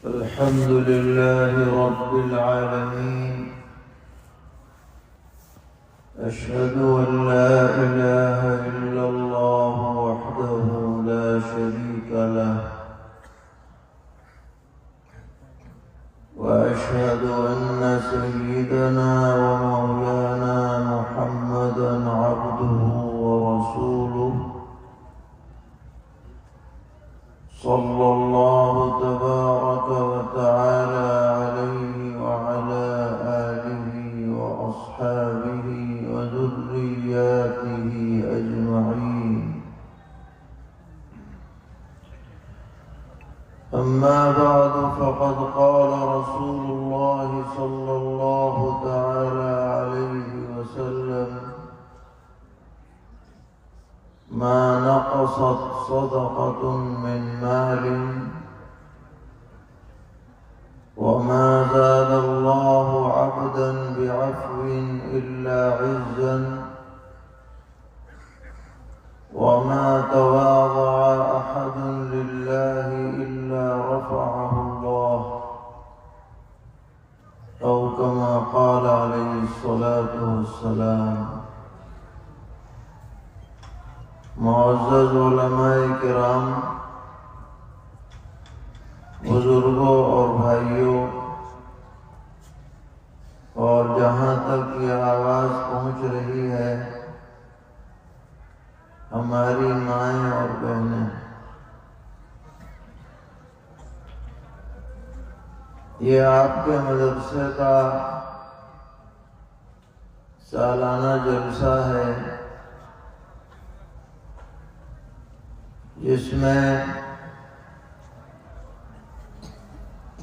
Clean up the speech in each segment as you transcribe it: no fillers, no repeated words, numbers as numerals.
الحمد لله رب العالمين. أشهد أن لا إله إلا الله وحده لا شريك له، وأشهد أن سيدنا ومولانا محمدا عبده ورسوله، صلى الله تبارك وتعالى عليه وعلى آله وأصحابه وذرياته أجمعين. أما بعد، فقد قال رسول الله صلى الله تعالى عليه وسلم: ما نقصت صدقة من مال وما زاد الله عبدا بعفو إلا عزا، وما تواضع أحد لله إلا رفعه الله، أو كما قال عليه الصلاة والسلام. معزز علماء کرام، بزرگوں اور بھائیوں، اور جہاں تک یہ آواز پہنچ رہی ہے ہماری مائیں اور بہنیں، یہ آپ کے مدرسے کا سالانہ جلسہ ہے، جس میں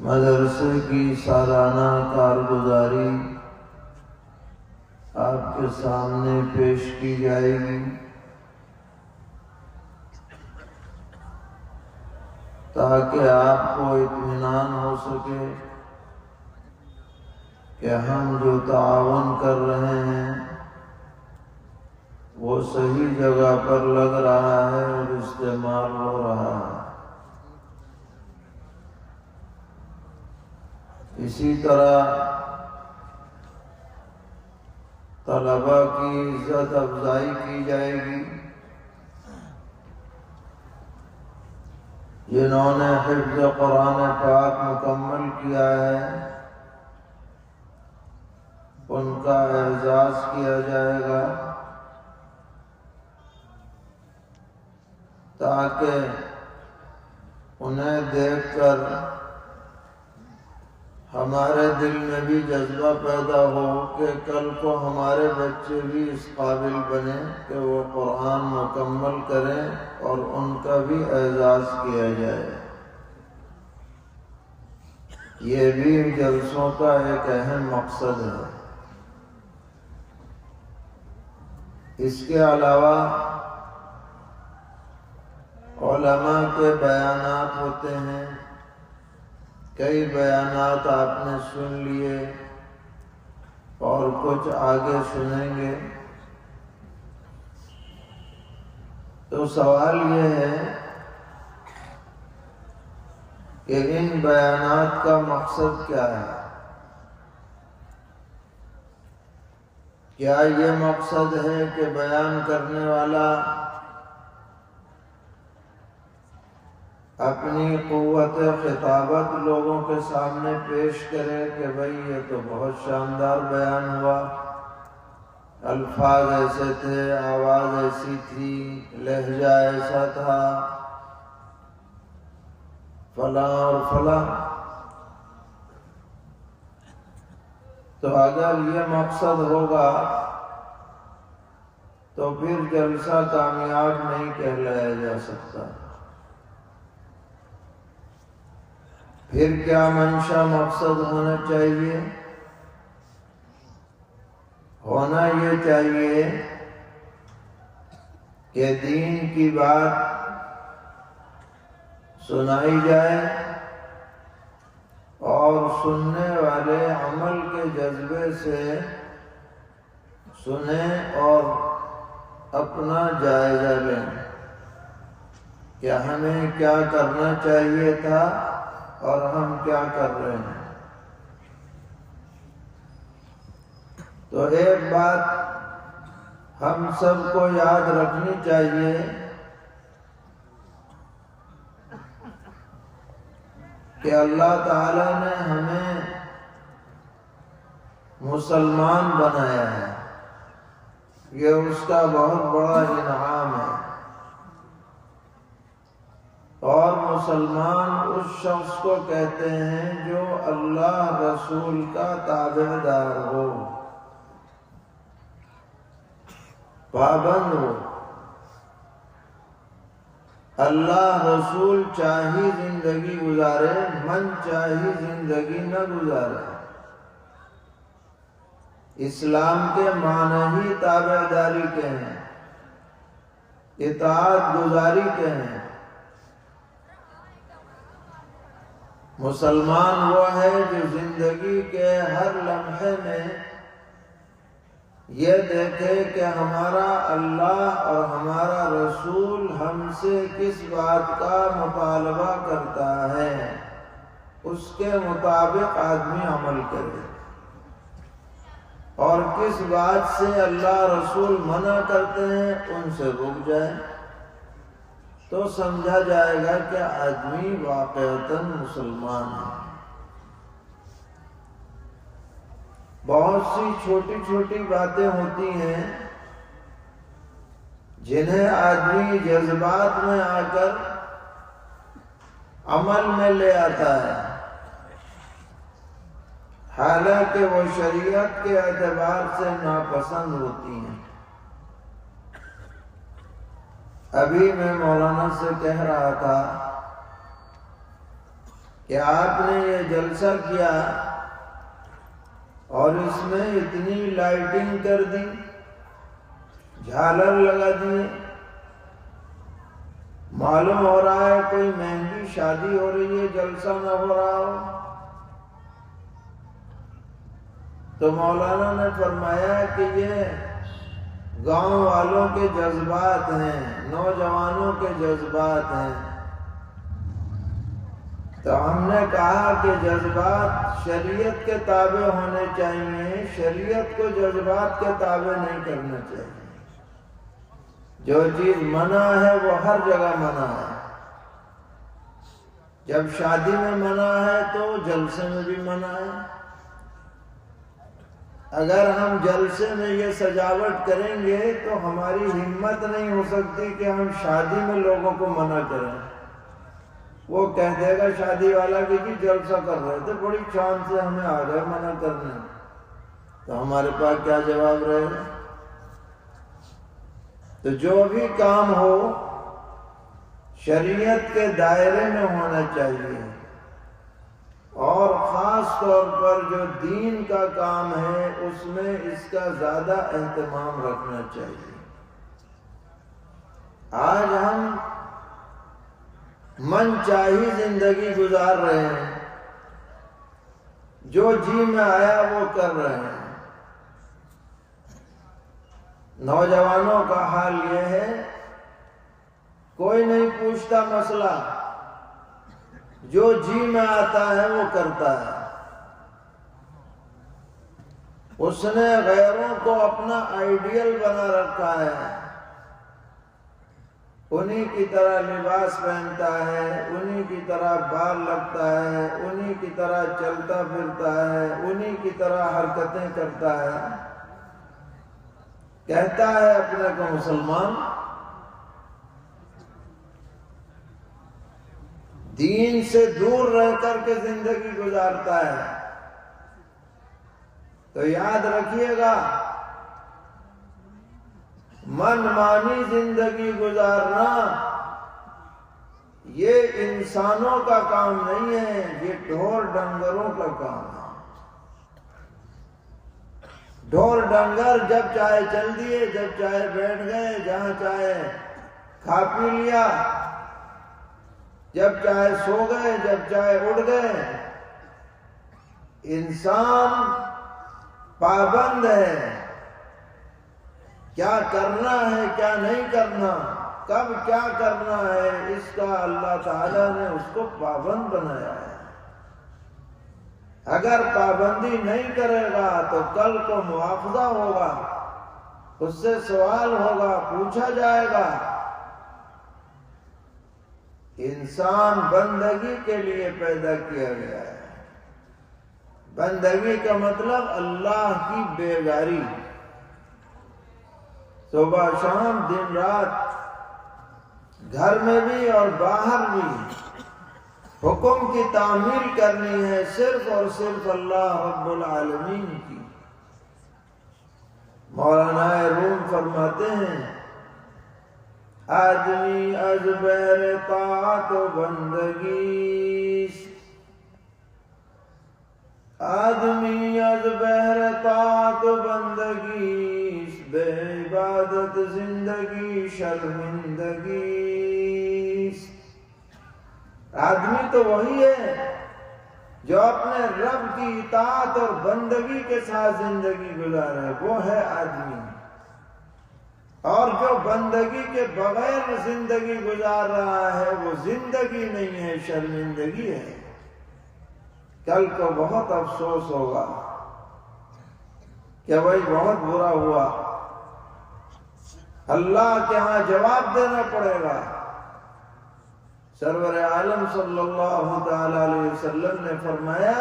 مدرسے کی سالانہ کارگزاری آپ کے سامنے پیش کی جائے گی، تاکہ آپ کو اطمینان ہو سکے کہ ہم جو تعاون کر رہے ہیں وہ صحیح جگہ پر لگ رہا ہے اور استعمال ہو رہا ہے۔ اسی طرح طلباء کی عزت افزائی کی جائے گی، جنہوں نے حفظ قرآن پاک مکمل کیا ہے ان کا اعزاز کیا جائے گا، تاکہ انہیں دیکھ کر ہمارے دل میں بھی جذبہ پیدا ہو کہ کل کو ہمارے بچے بھی اس قابل بنیں کہ وہ قرآن مکمل کریں اور ان کا بھی اعزاز کیا جائے۔ یہ بھی جلسوں کا ایک اہم مقصد ہے۔ اس کے علاوہ علماء کے بیانات ہوتے ہیں، کئی بیانات آپ نے سن لیے اور کچھ آگے سنیں گے، تو سوال یہ ہے کہ ان بیانات کا مقصد کیا ہے؟ کیا یہ مقصد ہے کہ بیان کرنے والا اپنی قوت خطابت لوگوں کے سامنے پیش کرے کہ بھئی یہ تو بہت شاندار بیان ہوا، الفاظ ایسے تھے، آواز ایسی تھی، لہجہ ایسا تھا، فلاں اور فلاں؟ تو اگر یہ مقصد ہوگا تو پھر جلسہ کامیاب نہیں کہلایا جا سکتا۔ پھر کیا منشا مقصد ہونا چاہیے؟ ہونا یہ چاہیے کہ دین کی بات سنائی جائے اور سننے والے عمل کے جذبے سے سنیں اور اپنا جائزہ لیں کہ ہمیں کیا کرنا چاہیے تھا اور ہم کیا کر رہے ہیں۔ تو ایک بات ہم سب کو یاد رکھنی چاہیے کہ اللہ تعالی نے ہمیں مسلمان بنایا ہے، یہ اس کا بہت بڑا انعام ہے۔ اور مسلمان اس شخص کو کہتے ہیں جو اللہ رسول کا تابعدار ہو، پابند ہو۔ اللہ رسول چاہی زندگی گزارے، من چاہی زندگی نہ گزارے۔ اسلام کے معنی ہی تابعداری کے ہیں، اطاعت گزاری کے ہیں۔ مسلمان وہ ہے جو زندگی کے ہر لمحے میں یہ دیکھے کہ ہمارا اللہ اور ہمارا رسول ہم سے کس بات کا مطالبہ کرتا ہے، اس کے مطابق آدمی عمل کرے، اور کس بات سے اللہ رسول منع کرتے ہیں ان سے رک جائے، تو سمجھا جائے گا کہ آدمی واقعتاً مسلمان ہے۔ بہت سی چھوٹی چھوٹی باتیں ہوتی ہیں جنہیں آدمی جذبات میں آ کر عمل میں لے آتا ہے، حالانکہ وہ شریعت کے اعتبار سے ناپسند ہوتی ہیں۔ ابھی میں مولانا سے کہہ رہا تھا کہ آپ نے یہ جلسہ کیا اور اس میں اتنی لائٹنگ کر دی، جھالر لگا دی، معلوم ہو رہا ہے کوئی مہنگی شادی ہو رہی ہے، جلسہ نہ ہو رہا ہو۔ تو مولانا نے فرمایا کہ یہ گاؤں والوں کے جذبات ہیں، نوجوانوں کے جذبات ہیں۔ تو ہم نے کہا کہ جذبات شریعت کے تابع ہونے چاہیے، شریعت کو جذبات کے تابع نہیں کرنا چاہیے۔ جو چیز منع ہے وہ ہر جگہ منع ہے۔ جب شادی میں منع ہے تو جلسے میں بھی منع ہے۔ اگر ہم جلسے میں یہ سجاوٹ کریں گے تو ہماری ہمت نہیں ہو سکتی کہ ہم شادی میں لوگوں کو منع کریں۔ وہ کہہ دے گا شادی والا کہ جی جلسہ کر رہے تھے، بڑی شان سے ہمیں آ گئے منع کرنے، تو ہمارے پاس کیا جواب رہے گا؟ تو جو بھی کام ہو شریعت کے دائرے میں ہونا چاہیے، اور خاص طور پر جو دین کا کام ہے اس میں اس کا زیادہ اہتمام رکھنا چاہیے۔ آج ہم من چاہی زندگی گزار رہے ہیں، جو جی میں آیا وہ کر رہے ہیں۔ نوجوانوں کا حال یہ ہے، کوئی نہیں پوچھتا مسئلہ، جو جی میں آتا ہے وہ کرتا ہے۔ اس نے غیروں کو اپنا آئیڈیل بنا رکھا ہے، انہی کی طرح لباس پہنتا ہے، انہی کی طرح بال لگتا ہے، انہی کی طرح چلتا پھرتا ہے، انہی کی طرح حرکتیں کرتا ہے، کہتا ہے اپنے کو مسلمان۔ دین سے دور رہ کر کے زندگی گزارتا ہے۔ تو یاد رکھیے گا، من مانی زندگی گزارنا یہ انسانوں کا کام نہیں ہے، یہ ڈھور ڈنگروں کا کام ہے۔ ڈھور ڈنگر جب چاہے چل دیے، جب چاہے بیٹھ گئے، جہاں چاہے کھا پی لیا، جب چاہے سو گئے، جب چاہے اٹھ گئے۔ انسان پابند ہے، کیا کرنا ہے کیا نہیں کرنا، کب کیا کرنا ہے، اس کا اللہ تعالیٰ نے اس کو پابند بنایا ہے۔ اگر پابندی نہیں کرے گا تو کل کو مواخذہ ہوگا، اس سے سوال ہوگا، پوچھا جائے گا۔ انسان بندگی کے لیے پیدا کیا گیا ہے۔ بندگی کا مطلب اللہ کی بیگاری، صبح شام دن رات، گھر میں بھی اور باہر بھی حکم کی تعمیل کرنی ہے صرف اور صرف اللہ رب العالمین کی۔ مولانا روم فرماتے ہیں آدمی از بہر طاعت و بندگی، آدمی از بہر طاعت و بندگی، بے عبادت زندگی شرمندگی۔ آدمی تو وہی ہے جو اپنے رب کی اطاعت اور بندگی کے ساتھ زندگی گزارے، وہ ہے آدمی۔ اور جو بندگی کے بغیر زندگی گزار رہا ہے وہ زندگی نہیں ہے، شرمندگی ہے۔ کل کو بہت افسوس ہوگا کہ بھائی بہت برا ہوا، اللہ کے ہاں جواب دینا پڑے گا۔ سرور عالم صلی اللہ تعالی علیہ وسلم نے فرمایا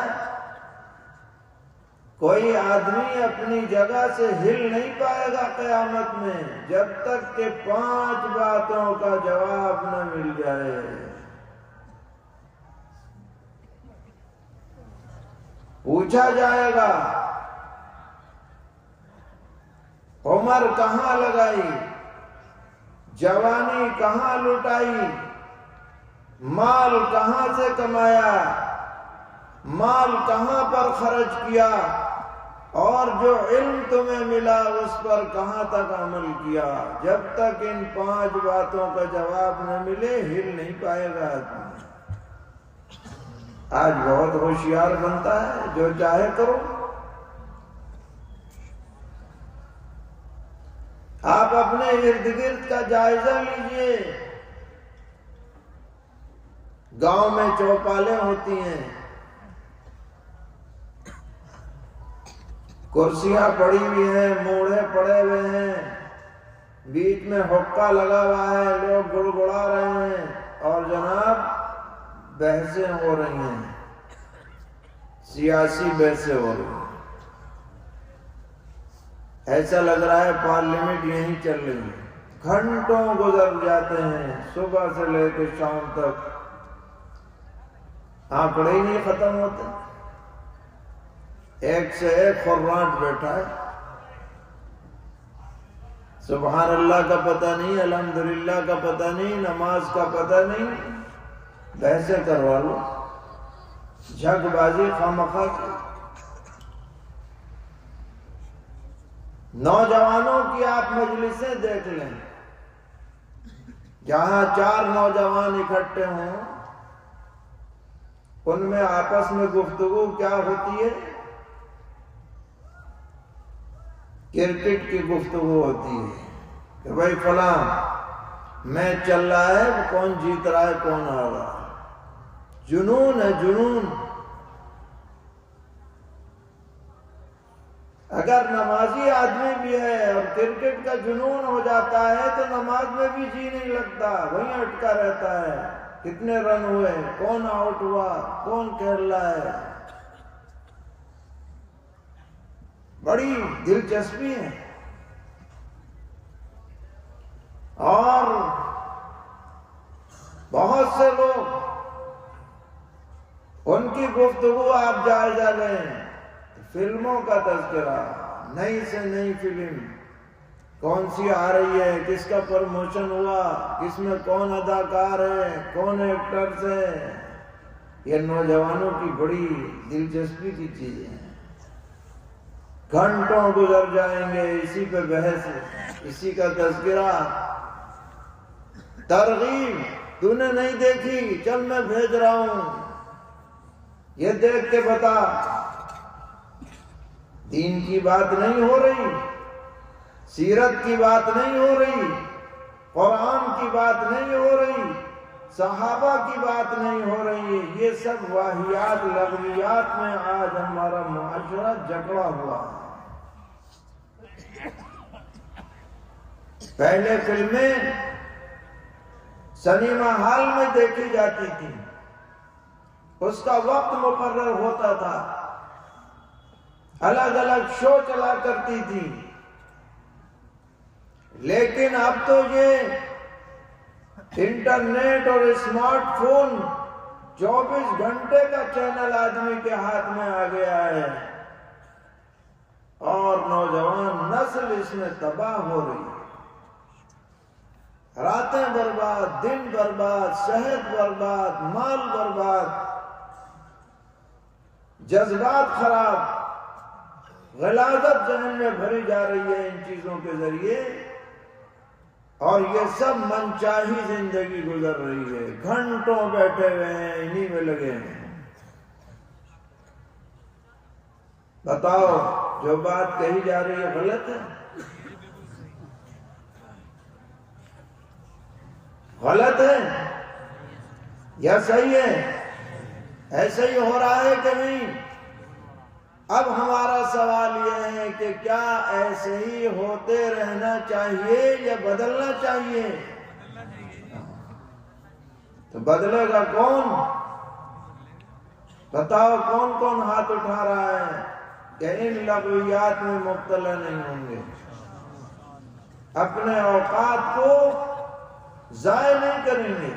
کوئی آدمی اپنی جگہ سے ہل نہیں پائے گا قیامت میں جب تک کہ 5 باتوں کا جواب نہ مل جائے۔ پوچھا جائے گا عمر کہاں لگائی، جوانی کہاں لٹائی، مال کہاں سے کمایا، مال کہاں پر خرچ کیا، اور جو علم تمہیں ملا اس پر کہاں تک عمل کیا۔ جب تک ان 5 باتوں کا جواب نہ ملے ہل نہیں پائے گا آدمی۔ آج بہت ہوشیار بنتا ہے، جو چاہے کرو۔ آپ اپنے ارد گرد کا جائزہ لیجئے، گاؤں میں چوپالیں ہوتی ہیں، کرسیاں پڑی ہوئی ہیں، موڑے پڑے ہوئے ہیں، بیچ میں حقہ لگا ہوا ہے، لوگ گڑگڑا رہے ہیں اور جناب بحثیں ہو رہی ہیں، سیاسی بحثیں ہو رہی ہیں۔ ایسا لگ رہا ہے پارلیمنٹ یہیں چل رہی ہے۔ گھنٹوں گزر جاتے ہیں، صبح سے لے کے شام تک آنکڑے ہی نہیں ختم ہوتے، ایک سے ایک خراٹ بیٹھا ہے، سبحان اللہ کا پتہ نہیں، الحمدللہ کا پتہ نہیں، نماز کا پتہ نہیں، بحثیں کروا لو، جھگ بازی خامخواہ کی۔ نوجوانوں کی آپ مجلسیں دیکھ لیں، جہاں 4 نوجوان اکٹھے ہوں ان میں آپس میں گفتگو کیا ہوتی ہے؟ کرکٹ کی گفتگو ہوتی ہے کہ بھائی فلاں میچ چل رہا ہے، کون جیت رہا ہے کون ہار رہا ہے۔ جنون ہے، جنون۔ اگر نمازی آدمی بھی ہے اور کرکٹ کا جنون ہو جاتا ہے تو نماز میں بھی جی نہیں لگتا، وہیں اٹکا رہتا ہے، کتنے رن ہوئے، کون آؤٹ ہوا، کون کھیل رہا ہے۔ بڑی دلچسپی ہے۔ اور بہت سے لوگ ان کی گفتگو آپ جائزہ لیں، فلموں کا تذکرہ، نئی سے نئی فلم کون سی آ رہی ہے، کس کا پروموشن ہوا، کس میں کون اداکار ہے، کون ایکٹرز ہیں، یہ نوجوانوں کی بڑی دلچسپی کی چیزیں ہیں۔ گھنٹوں گزر جائیں گے اسی پہ بحث، اسی کا تذکرہ۔ ترغیب تو نے نہیں دیکھی، چل میں بھیج رہا ہوں، یہ دیکھ کے بتا۔ دین کی بات نہیں ہو رہی، سیرت کی بات نہیں ہو رہی، قرآن کی بات نہیں ہو رہی، صحابہ کی بات نہیں ہو رہی ہے، یہ سب واہیات لغویات میں آج ہمارا معاشرہ جکڑا ہوا ہے۔ پہلے فلمیں سنیما ہال میں دیکھی جاتی تھی، اس کا وقت مقرر ہوتا تھا، الگ الگ شو چلا کرتی تھی، لیکن اب تو یہ انٹرنیٹ اور اسمارٹ فون 24 گھنٹے کا چینل آدمی کے ہاتھ میں آ گیا ہے، اور نوجوان نسل اس میں تباہ ہو رہی ہے۔ راتیں برباد، دن برباد، صحت برباد، مال برباد، جذبات خراب، غلاظت ذہن میں بھری جا رہی ہے ان چیزوں کے ذریعے، اور یہ سب منچاہی زندگی گزر رہی ہے۔ گھنٹوں بیٹھے ہوئے ہیں، انہی میں لگے ہیں۔ بتاؤ جو بات کہی جا رہی ہے غلط ہے؟ غلط ہے یا صحیح ہے؟ ایسے ہی ہو رہا ہے کہ نہیں؟ اب ہمارا سوال یہ ہے کہ کیا ایسے ہی ہوتے رہنا چاہیے یا بدلنا چاہیے؟ تو بدلے گا کون؟ بتاؤ کون کون ہاتھ اٹھا رہا ہے کہ ان لغویات میں مبتلا نہیں ہوں گے، اپنے اوقات کو ضائع نہیں کریں گے؟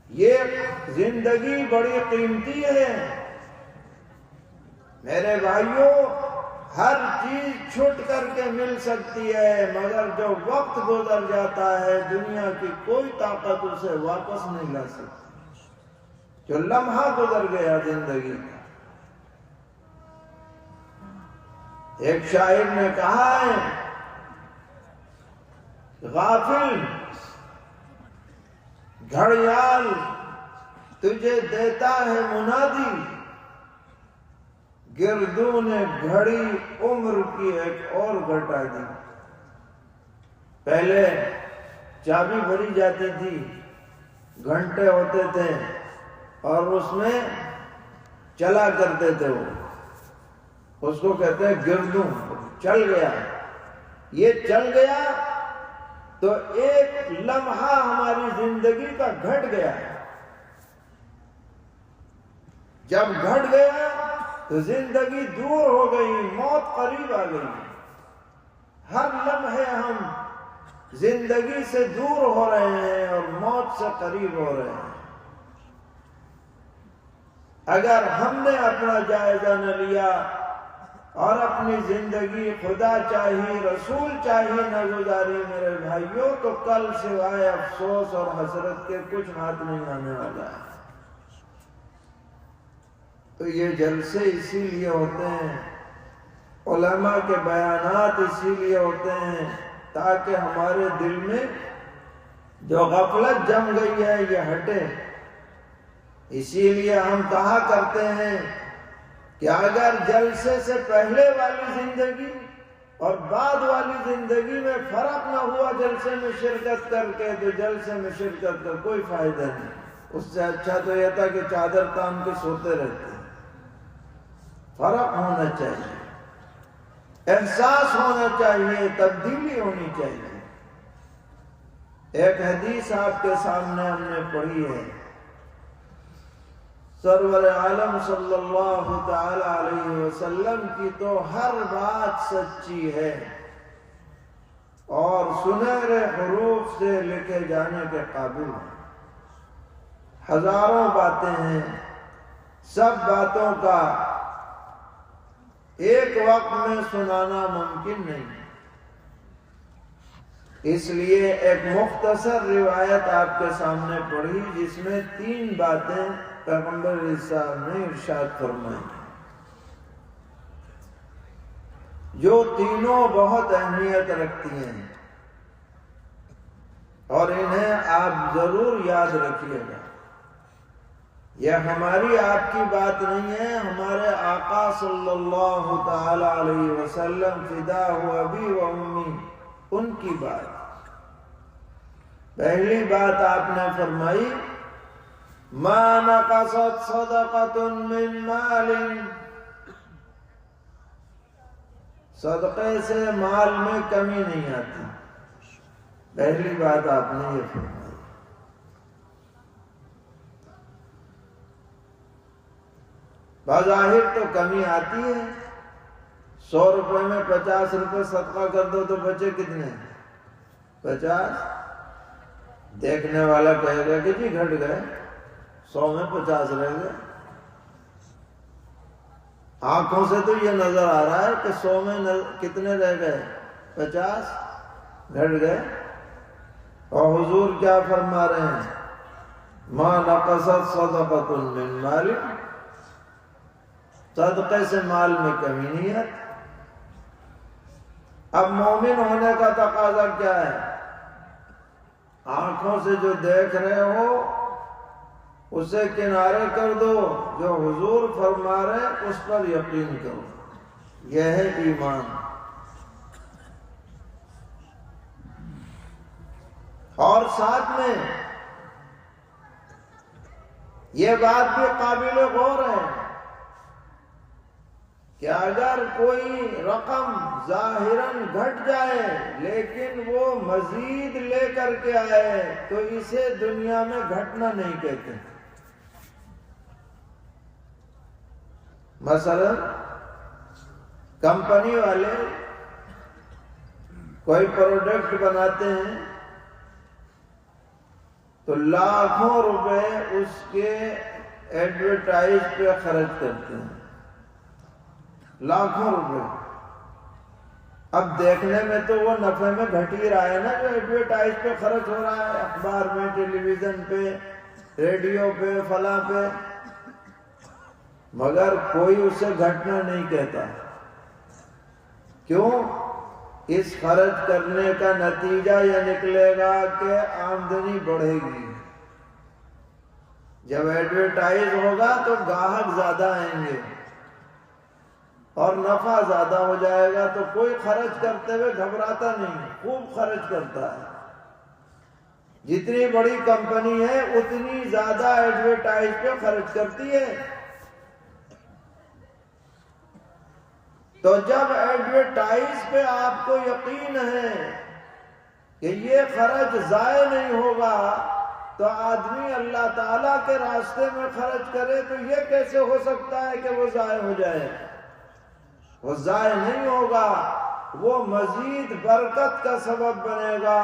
یہ زندگی بڑی قیمتی ہے میرے بھائیوں، ہر چیز چھٹ کر کے مل سکتی ہے، مگر جو وقت گزر جاتا ہے دنیا کی کوئی طاقت اسے واپس نہیں لا سکتی۔ جو لمحہ گزر گیا زندگی کا، ایک شاعر نے کہا ہے، غافل گھڑیال تجھے دیتا ہے منادی، گردوں نے گھڑی عمر کی ایک اور گھٹا دی۔ پہلے چابی بھری جاتی تھی، گھنٹے ہوتے تھے اور اس میں چلا کرتے تھے، وہ اس کو کہتے ہیں گردوں۔ چل گیا، یہ چل گیا تو ایک لمحہ ہماری زندگی کا گھٹ گیا۔ جب گھٹ گیا تو زندگی دور ہو گئی، موت قریب آ گئی۔ ہر لمحے ہم زندگی سے دور ہو رہے ہیں اور موت سے قریب ہو رہے ہیں۔ اگر ہم نے اپنا جائزہ نہ لیا اور اپنی زندگی خدا چاہی رسول چاہی نہ گزاری میرے بھائیوں، تو کل سوائے افسوس اور حسرت کے کچھ ہاتھ نہیں آنے والا ہے۔ تو یہ جلسے اسی لیے ہوتے ہیں، علماء کے بیانات اسی لیے ہوتے ہیں، تاکہ ہمارے دل میں جو غفلت جم گئی ہے یہ ہٹے۔ اسی لیے ہم کہا کرتے ہیں کہ اگر جلسے سے پہلے والی زندگی اور بعد والی زندگی میں فرق نہ ہوا جلسے میں شرکت کر کے، تو جلسے میں شرکت کا کوئی فائدہ نہیں۔ اس سے اچھا تو یہ تھا کہ چادر تان کے سوتے رہتے۔ فرق ہونا چاہیے، احساس ہونا چاہیے، تبدیلی ہونی چاہیے۔ ایک حدیث آپ کے سامنے ہم نے پڑھی ہے، سرور عالم صلی اللہ تعالی علیہ وسلم کی تو ہر بات سچی ہے اور سنہرے حروف سے لکھے جانے کے قابل ہے۔ ہزاروں باتیں ہیں، سب باتوں کا ایک وقت میں سنانا ممکن نہیں، اس لیے ایک مختصر روایت آپ کے سامنے پڑھی جس میں 3 باتیں پیغمبر صاحب نے ارشاد فرمائی، جو تینوں بہت اہمیت رکھتی ہیں اور انہیں آپ ضرور یاد رکھیے گا۔ یہ ہماری آپ کی بات نہیں ہے، ہمارے آقا صلی اللہ تعالی علیہ وسلم فدا ہو ابی و امی، ان کی بات۔ پہلی بات آپ نے فرمائی ما نقصت صدقۃ من مال، صدقے سے مال میں کمی نہیں آتی، پہلی بات آپ نے یہ فرمائی۔ بظاہر تو کمی آتی ہے، 100 روپے میں 50 روپے صدقہ کر دو تو بچے کتنے؟ 50۔ دیکھنے والا کہے گا کہ جی گھٹ گئے، 100 میں 50 رہ گئے۔ آنکھوں سے تو یہ نظر آ رہا ہے کہ 100 میں کتنے رہ گئے؟ 50 گھٹ گئے۔ اور حضور کیا فرما رہے ہیں؟ ما نقصت صدقۃ من مال، صدقے سے مال میں کمی نہیں آتی۔ اب مومن ہونے کا تقاضا کیا ہے؟ آنکھوں سے جو دیکھ رہے ہو اسے کنارے کر دو، جو حضور فرما رہے ہیں اس پر یقین کرو، یہ ہے ایمان۔ اور ساتھ میں یہ بات بھی قابل غور ہے کہ اگر کوئی رقم ظاہراً گھٹ جائے لیکن وہ مزید لے کر کے آئے تو اسے دنیا میں گھٹنا نہیں کہتے۔ مثلا کمپنی والے کوئی پروڈکٹ بناتے ہیں تو لاکھوں روپے اس کے ایڈورٹائز پہ خرچ کرتے ہیں، لاکھوں روپے۔ اب دیکھنے میں تو وہ نفع میں گھٹ ہی رہا ہے نا، جو ایڈورٹائز پہ خرچ ہو رہا ہے، اخبار میں، ٹیلی ویژن پہ، ریڈیو پہ، فلاں پہ، مگر کوئی اسے گھٹنا نہیں کہتا۔ کیوں؟ اس خرچ کرنے کا نتیجہ یہ نکلے گا کہ آمدنی بڑھے گی۔ جب ایڈورٹائز ہوگا تو گاہک زیادہ آئیں گے اور نفع زیادہ ہو جائے گا، تو کوئی خرچ کرتے ہوئے گھبراتا نہیں، خوب خرچ کرتا ہے۔ جتنی بڑی کمپنی ہے اتنی زیادہ ایڈورٹائز پہ خرچ کرتی ہے۔ تو جب ایڈورٹائز پہ آپ کو یقین ہے کہ یہ خرچ ضائع نہیں ہوگا، تو آدمی اللہ تعالیٰ کے راستے میں خرچ کرے تو یہ کیسے ہو سکتا ہے کہ وہ ضائع ہو جائے؟ وہ ضائع نہیں ہوگا، وہ مزید برکت کا سبب بنے گا،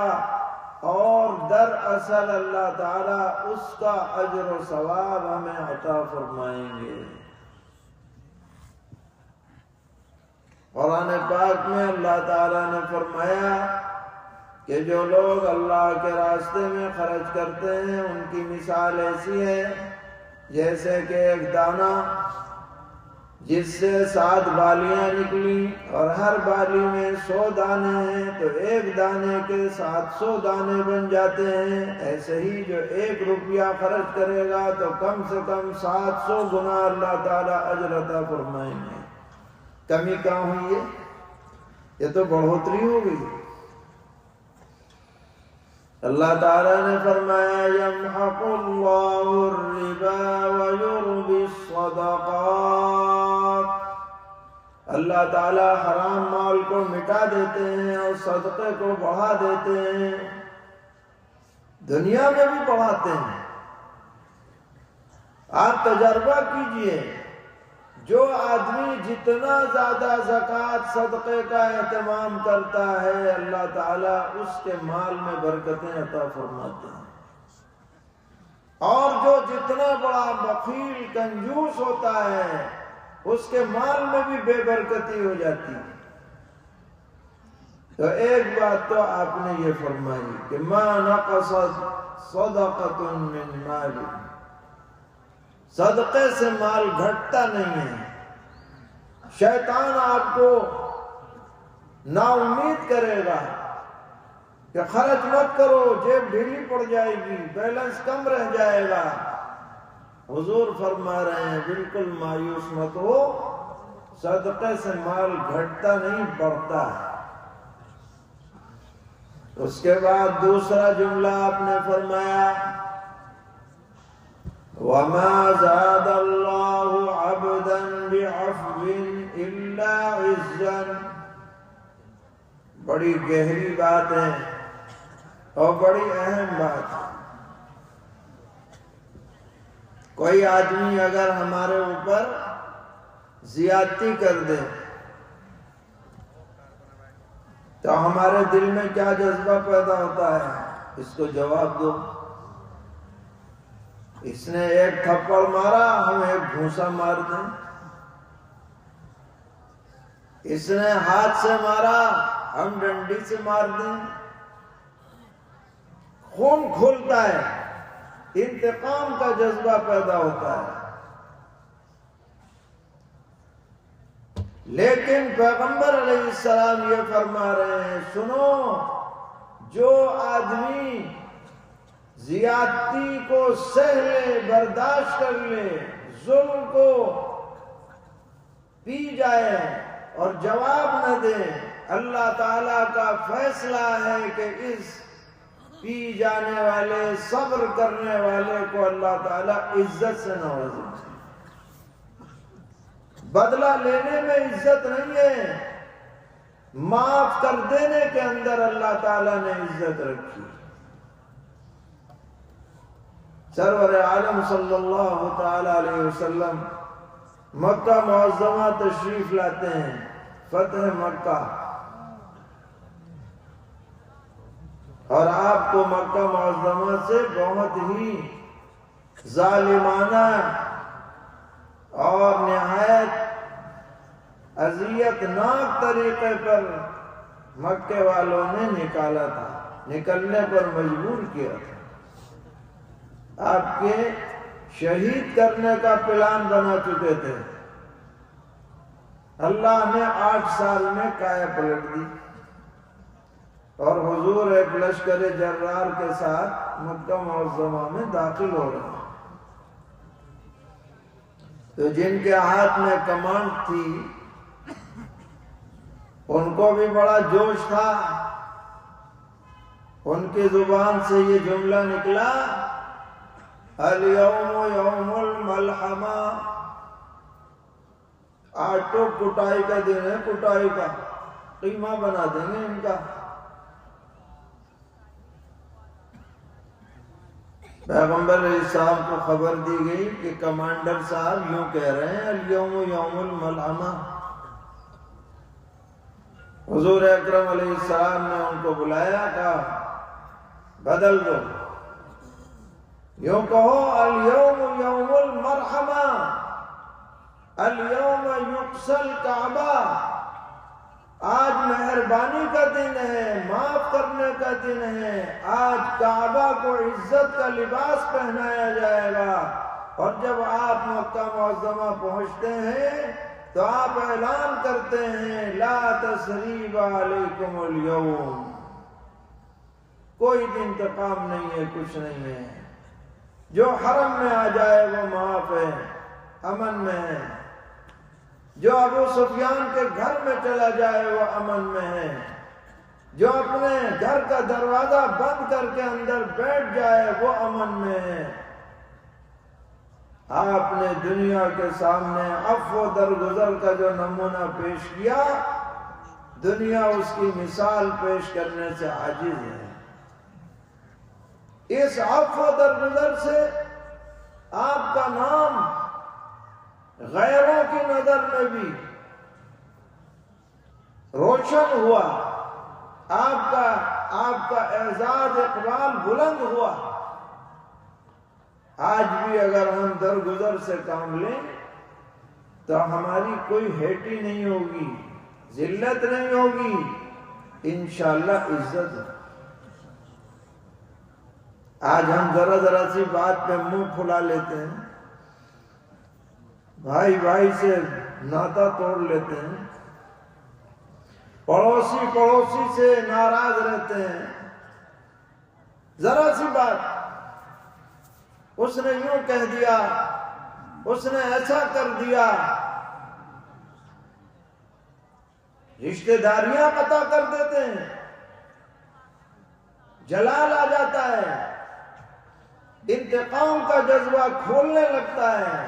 اور دراصل اللہ تعالیٰ اس کا اجر و ثواب ہمیں عطا فرمائیں گے۔ قرآن پاک میں اللہ تعالیٰ نے فرمایا کہ جو لوگ اللہ کے راستے میں خرچ کرتے ہیں ان کی مثال ایسی ہے جیسے کہ ایک دانہ جس سے 7 بالیاں نکلی اور ہر بالی میں 100 دانے ہیں، تو ایک دانے کے 700 دانے بن جاتے ہیں۔ ایسے ہی جو 1 روپیہ خرچ کرے گا تو کم سے کم 700 گنا اللہ تعالیٰ اجر عطا فرمائیں گے۔ کمی کہاں ہوئی ہے؟ یہ تو بڑھوتری ہو گئی۔ اللہ تعالیٰ نے فرمایا یمحق اللہ الربا ویربی الصدقات، اللہ تعالیٰ حرام مال کو مٹا دیتے ہیں اور صدقے کو بڑھا دیتے ہیں، دنیا میں بھی بڑھاتے ہیں۔ آپ تجربہ کیجئے، جو آدمی جتنا زیادہ زکوٰۃ صدقے کا اہتمام کرتا ہے اللہ تعالیٰ اس کے مال میں برکتیں عطا فرماتے ہیں، اور جو جتنا بڑا بخیل کنجوس ہوتا ہے اس کے مال میں بھی بے برکتی ہو جاتی ہے۔ تو ایک بات تو آپ نے یہ فرمائی کہ ما نقصت صدقۃ من مال، صدقے سے مال گھٹتا نہیں ہے۔ شیطان آپ کو نا امید کرے گا کہ خرچ مت کرو، جیب ڈھیلی پڑ جائے گی، بیلنس کم رہ جائے گا۔ حضور فرما رہے ہیں بالکل مایوس مت ہو، صدقے سے مال گھٹتا نہیں بڑھتا ہے۔ اس کے بعد دوسرا جملہ آپ نے فرمایا وَمَا زَادَ اللَّهُ عَبْدًا بِعَفْوٍ إِلَّا عِزًّا. بڑی گہری بات ہے اور بڑی اہم بات ہے. کوئی آدمی اگر ہمارے اوپر زیادتی کر دے تو ہمارے دل میں کیا جذبہ پیدا ہوتا ہے؟ اس کو جواب دو. اس نے ایک تھپڑ مارا، ہم ایک گھونسا مار دیں. اس نے ہاتھ سے مارا، ہم ڈنڈی سے مار دیں. خون کھولتا ہے، انتقام کا جذبہ پیدا ہوتا ہے. لیکن پیغمبر علیہ السلام یہ فرما رہے ہیں سنو، جو آدمی زیادتی کو سہ لے، برداشت کر لے، ظلم کو پی جائے اور جواب نہ دے، اللہ تعالیٰ کا فیصلہ ہے کہ اس پی جانے والے، صبر کرنے والے کو اللہ تعالیٰ عزت سے نوازے. بدلہ لینے میں عزت نہیں ہے، معاف کر دینے کے اندر اللہ تعالیٰ نے عزت رکھی. سرور عالم صلی اللہ تعالی علیہ وسلم مکہ معظمہ تشریف لاتے ہیں، فتح مکہ، اور آپ کو مکہ معظمہ سے بہت ہی ظالمانہ اور نہایت اذیت ناک طریقے پر مکے والوں نے نکالا تھا، نکلنے پر مجبور کیا تھا. آپ کے شہید کرنے کا پلان بنا چکے تھے. اللہ نے 8 سال میں کایا پلٹ دی اور حضور ایک لشکر جرار کے ساتھ مکہ معظمہ میں داخل ہو رہے ہیں. تو جن کے ہاتھ میں کمانڈ تھی ان کو بھی بڑا جوش تھا. ان کی زبان سے یہ جملہ نکلا الیوم یوم الملحمہ. آج تو کٹائی کا دن ہے، کٹائی کا قیمہ بنا دیں گے ان کا. پیغمبر علیہ السلام کو خبر دی گئی کہ کمانڈر صاحب یوں کہہ رہے ہیں الیوم یوم الملحمہ. حضور اکرم علیہ السلام نے ان کو بلایا، کہا بدل دو، یوں کہو الیوم یوم المرحمہ، الیوم یقصی الکعبہ. آج مہربانی کا دن ہے، معاف کرنے کا دن ہے. آج کعبہ کو عزت کا لباس پہنایا جائے گا. اور جب آپ مکہ معظمہ پہنچتے ہیں تو آپ اعلان کرتے ہیں لا تثریب علیکم اليوم. کوئی انتقام نہیں ہے، کچھ نہیں ہے. جو حرم میں آ جائے وہ معاف ہے، امن میں ہے. جو ابو سفیان کے گھر میں چلا جائے وہ امن میں ہے. جو اپنے گھر کا دروازہ بند کر کے اندر بیٹھ جائے وہ امن میں ہے. آپ نے دنیا کے سامنے عفو درگزر کا جو نمونہ پیش کیا، دنیا اس کی مثال پیش کرنے سے عاجز ہے. اس عفو درگزر سے آپ کا نام غیروں کی نظر میں بھی روشن ہوا، آپ کا اعزاز اقبال بلند ہوا. آج بھی اگر ہم درگزر سے کام لیں تو ہماری کوئی ہیٹی نہیں ہوگی، ذلت نہیں ہوگی، انشاءاللہ عزت ہے. آج ہم ذرا سی بات پہ منہ پھلا لیتے ہیں، بھائی بھائی سے ناطا توڑ لیتے ہیں، پڑوسی سے ناراض رہتے ہیں. ذرا سی بات، اس نے یوں کہہ دیا، اس نے ایسا کر دیا، رشتہ داریاں قطع کر دیتے ہیں. جلال آ جاتا ہے، انتقام کا جذبہ کھولنے لگتا ہے۔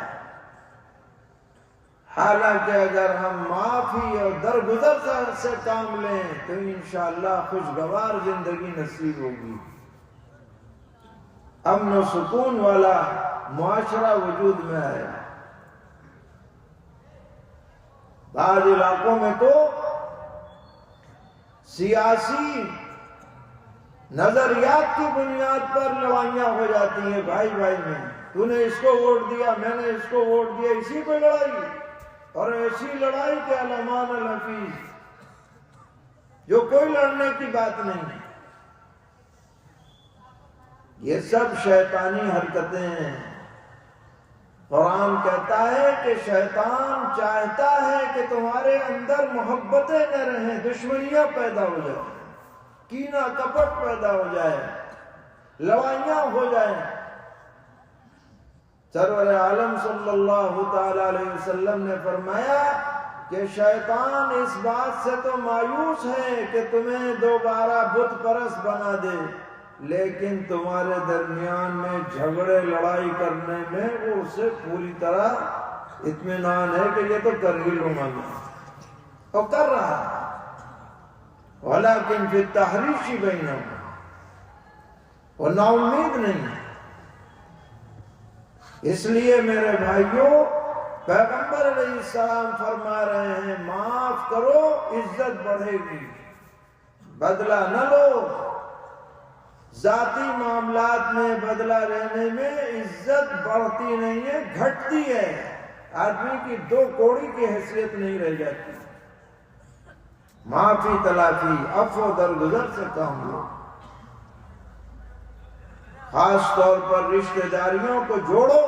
حالانکہ اگر ہم معافی اور درگزر سے کام لیں تو انشاءاللہ خوشگوار زندگی نصیب ہوگی، امن و سکون والا معاشرہ وجود میں آئے گا۔ بعض علاقوں میں تو سیاسی نظریات کی بنیاد پر لڑائیاں ہو جاتی ہیں، بھائی بھائی میں، تو نے اس کو ووٹ دیا، میں نے اس کو ووٹ دیا، اسی پہ لڑائی، اور ایسی لڑائی کے علمان الحفیظ جو کوئی لڑنے کی بات نہیں۔ یہ سب شیطانی حرکتیں ہیں۔ قرآن کہتا ہے کہ شیطان چاہتا ہے کہ تمہارے اندر محبتیں نہ رہیں، دشمنیاں پیدا ہو جائیں، کینہ کپٹ پیدا ہو جائے، لڑائیاں ہو جائیں۔ سرور عالم صلی اللہ تعالی علیہ وسلم نے فرمایا کہ شیطان اس بات سے تو مایوس ہے کہ تمہیں دوبارہ بت پرست بنا دے، لیکن تمہارے درمیان میں جھگڑے لڑائی کرنے میں وہ اسے پوری طرح اطمینان ہے کہ یہ تو کر ہی لوں گا میں، اور کر رہا ہے۔ وَلَكِنْ فِي التَّحْرِيشِ بَيْنَهُمْ، وہ نا امید نہیں ہے۔ اس لیے میرے بھائیوں، پیغمبر علیہ السلام فرما رہے ہیں معاف کرو عزت بڑھے گی، بدلہ نہ لو۔ ذاتی معاملات میں بدلہ لینے میں عزت بڑھتی نہیں ہے، گھٹتی ہے، آدمی کی دو کوڑی کی حیثیت نہیں رہ جاتی۔ معافی تلافی، عفو درگزر سے کام لو، خاص طور پر رشتہ داریوں کو جوڑو،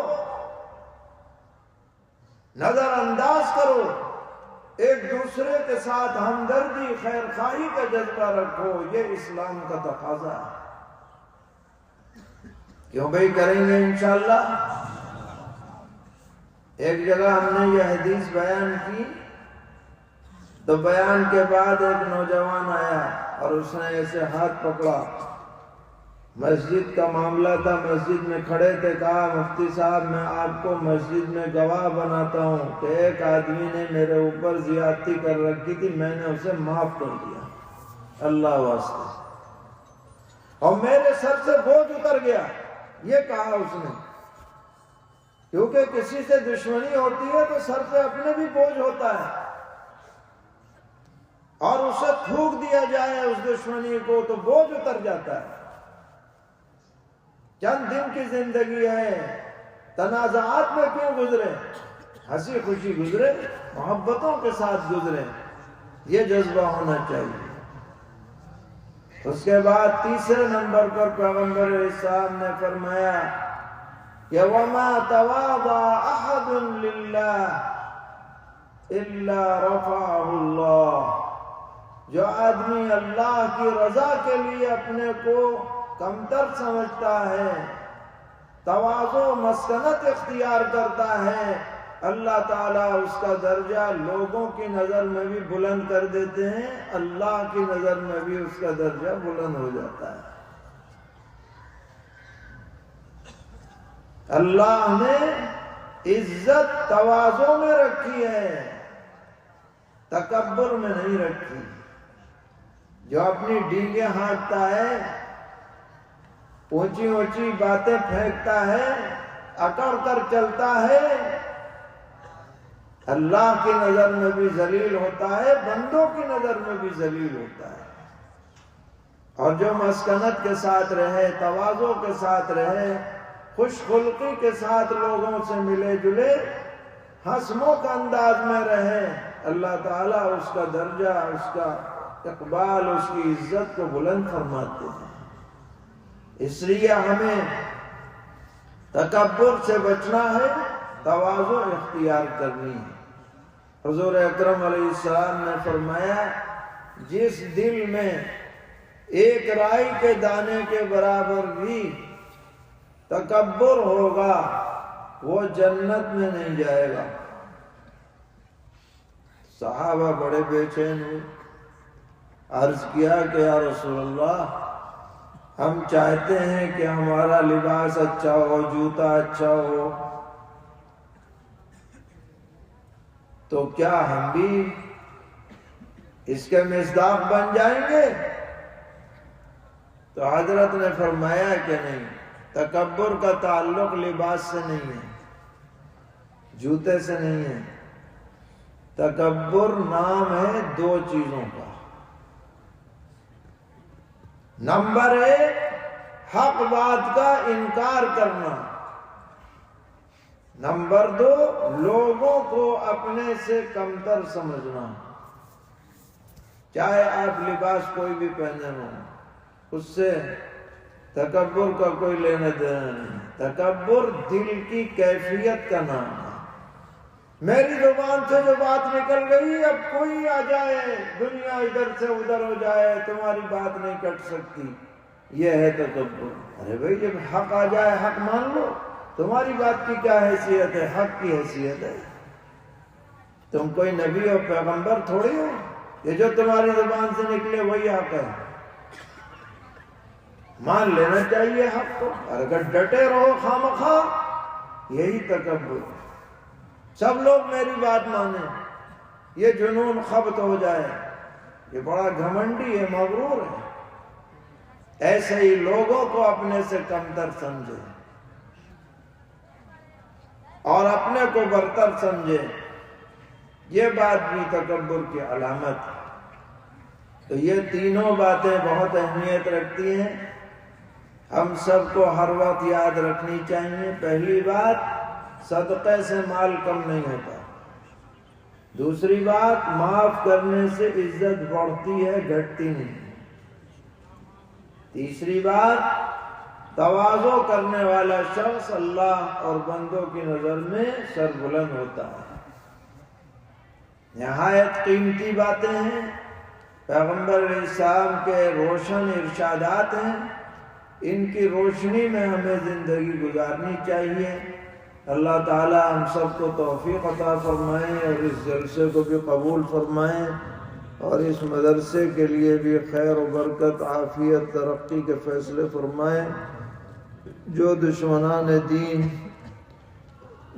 نظر انداز کرو، ایک دوسرے کے ساتھ ہمدردی خیر خواہی کا جذبہ رکھو، یہ اسلام کا تقاضا ہے۔ کیوں بھائی کریں گے انشاءاللہ۔ ایک جگہ ہم نے یہ حدیث بیان کی تو بیان کے بعد ایک نوجوان آیا اور اس نے ایسے ہاتھ پکڑا، مسجد کا معاملہ تھا، مسجد میں کھڑے تھے، کہا مفتی صاحب میں آپ کو مسجد میں گواہ بناتا ہوں کہ ایک آدمی نے میرے اوپر زیادتی کر رکھی تھی، میں نے اسے معاف کر دیا اللہ واسطے، اور میرے سر سے بوجھ اتر گیا۔ یہ کہا اس نے، کیونکہ کسی سے دشمنی ہوتی ہے تو سر سے اپنے بھی بوجھ ہوتا ہے، اور اسے تھوک دیا جائے اس دشمنی کو تو بوجھ اتر جاتا ہے۔ چند دن کی زندگی ہے، تنازعات میں کیوں گزرے، ہنسی خوشی گزرے، محبتوں کے ساتھ گزرے، یہ جذبہ ہونا چاہیے۔ اس کے بعد تیسرے نمبر پر پیغمبر علیہ السلام نے فرمایا کہ وَمَا تَوَاضَعَ أَحَدٌ لِلَّهِ إِلَّا رَفَعَهُ اللَّهُ، جو آدمی اللہ کی رضا کے لیے اپنے کو کمتر سمجھتا ہے، تواضع مسکنت اختیار کرتا ہے، اللہ تعالیٰ اس کا درجہ لوگوں کی نظر میں بھی بلند کر دیتے ہیں، اللہ کی نظر میں بھی اس کا درجہ بلند ہو جاتا ہے۔ اللہ نے عزت تواضع میں رکھی ہے، تکبر میں نہیں رکھی۔ جو اپنی ڈینگیں ہانکتا ہے، اونچی اونچی باتیں پھینکتا ہے، اکڑ کر چلتا ہے، اللہ کی نظر میں بھی ذلیل ہوتا ہے، بندوں کی نظر میں بھی ذلیل ہوتا ہے۔ اور جو مسکنت کے ساتھ رہے، تواضع کے ساتھ رہے، خوش خلقی کے ساتھ لوگوں سے ملے جلے، ہنسمو کا انداز میں رہے، اللہ تعالیٰ اس کا درجہ، اس کا اقبال، اس کی عزت کو بلند فرماتے ہیں۔ اس لیے ہمیں تکبر سے بچنا ہے، تواضع اختیار کرنی ہے۔ حضور اکرم علیہ السلام نے فرمایا جس دل میں ایک رائی کے دانے کے برابر بھی تکبر ہوگا وہ جنت میں نہیں جائے گا۔ صحابہ بڑے بے چین ہوئے، عرض کیا کہ یا رسول اللہ ہم چاہتے ہیں کہ ہمارا لباس اچھا ہو، جوتا اچھا ہو، تو کیا ہم بھی اس کے مصداق بن جائیں گے؟ تو حضرت نے فرمایا کہ نہیں، تکبر کا تعلق لباس سے نہیں ہے، جوتے سے نہیں ہے۔ تکبر نام ہے دو چیزوں کا۔ نمبر 1، حق بات کا انکار کرنا۔ نمبر 2، لوگوں کو اپنے سے کمتر سمجھنا۔ چاہے آپ لباس کوئی بھی پہنے ہو، اس سے تکبر کا کوئی لینا دینا نہیں۔ تکبر دل کی کیفیت کا نام ہے۔ میری زبان سے جو بات نکل گئی، اب کوئی آ جائے، دنیا ادھر سے ادھر ہو جائے، تمہاری بات نہیں کٹ سکتی، یہ ہے تکبر۔ ارے بھائی، جب حق آ جائے حق مان لو، تمہاری بات کی کیا حیثیت ہے؟ حق کی حیثیت ہے۔ تم کوئی نبی اور پیغمبر تھوڑی ہو، یہ جو تمہاری زبان سے نکلے وہی حق ہے۔ مان لینا چاہیے حق کو، اور اگر ڈٹے رہو خامخواہ، یہی تکبر ہے۔ سب لوگ میری بات مانیں، یہ جنون خبط ہو جائے، یہ بڑا گھمنڈی ہے، مغرور ہے۔ ایسے ہی لوگوں کو اپنے سے کمتر سمجھے اور اپنے کو برتر سمجھے، یہ بات بھی تکبر کی علامت ہے۔ تو یہ تینوں باتیں بہت اہمیت رکھتی ہیں، ہم سب کو ہر وقت یاد رکھنی چاہیے۔ پہلی بات، صدقے سے مال کم نہیں ہوتا۔ دوسری بات، معاف کرنے سے عزت بڑھتی ہے، گھٹتی نہیں۔ تیسری بات، تواضع کرنے والا شخص اللہ اور بندوں کی نظر میں سربلند ہوتا ہے۔ نہایت قیمتی باتیں ہیں، پیغمبر علیہ السلام کے روشن ارشادات ہیں، ان کی روشنی میں ہمیں زندگی گزارنی چاہیے۔ اللہ تعالی ہم سب کو توفیق عطا فرمائیں اور اس جلسے کو بھی قبول فرمائیں، اور اس مدرسے کے لیے بھی خیر و برکت، عافیت، ترقی کے فیصلے فرمائیں۔ جو دشمنان دین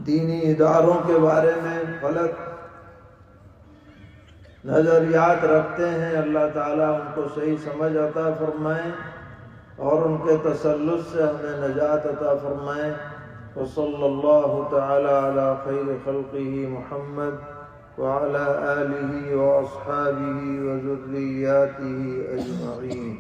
دینی اداروں کے بارے میں غلط نظریات رکھتے ہیں، اللہ تعالیٰ ان کو صحیح سمجھ عطا فرمائیں اور ان کے تسلط سے ہمیں نجات عطا فرمائیں۔ وصلی اللہ تعالی علی خیر خلقہ محمد وعلی آلہ واصحابہ وذریاتہ اجمعین۔